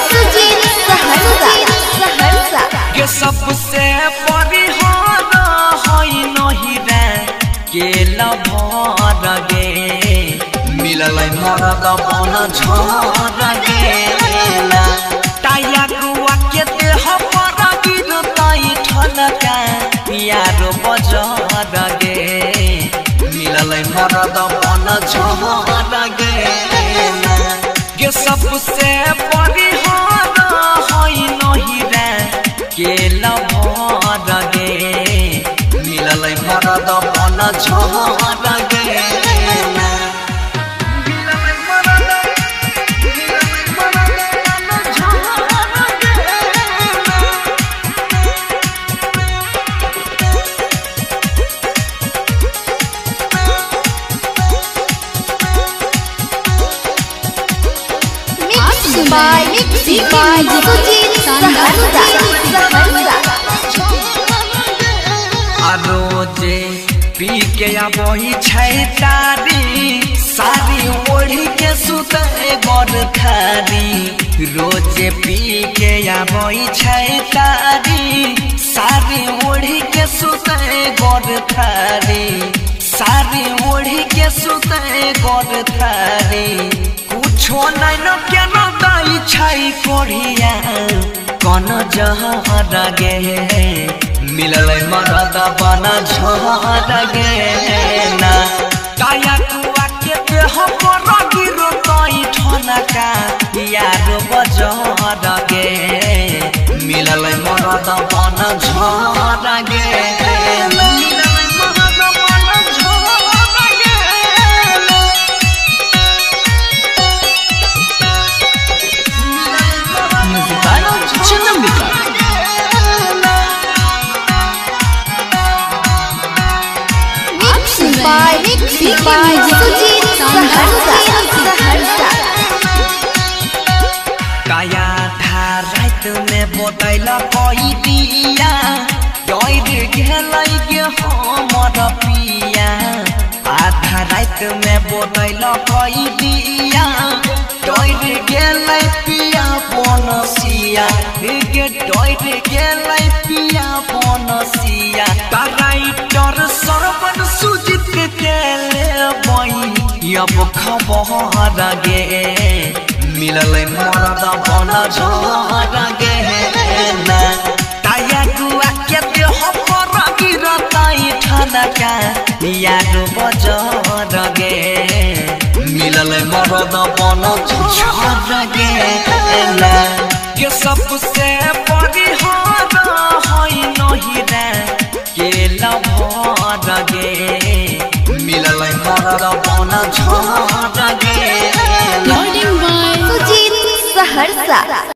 सुजीत सहरसा के सबसे परिहार होई नहीं रे के लभर गे मिलल मरद बन झर गेला टाया गुआ के देह पर गिरतई ठनका यार बजर गे मिलल मरद बन झर गेला के सबसे परिहार होई नहीं रे के लभर गे मिलल मरद बन झर गेला रोजे पी के आबही छै तारी सारी ओढ़ी के सुते बर थारी रोजे पी के आबही छै तारी सारी ओढ़ी के सुते बर थारी सारी ओढ़ी के सुते बर थारी कुछो नहीं न केना दाई छै कोढ़िया कौन जहर गे मिलल मरद बन झर गेला काया कुआ के देह पर गिरतई ठनका यार बजर गे मिलल मरद बन झर गेला काया था रात में बोतल कई दिया डर गेलै गे हमर पिया आधा रात में बोतल कई दिया डर गेलै पिया बनसिया गे डर गेलै पिया बनसिया राइटर सरवन सुजीत के लेबै अब खबर गे मिलल मरद बन झर गेला टाया गुआ के देह पर गिरतई ठनका यार बजर गे मिलल मरद बन झर गेला के सबसे परिहार होई नहीं रे के लभर गे मिलल मरद बन झर गेला सुजीत सहरसा।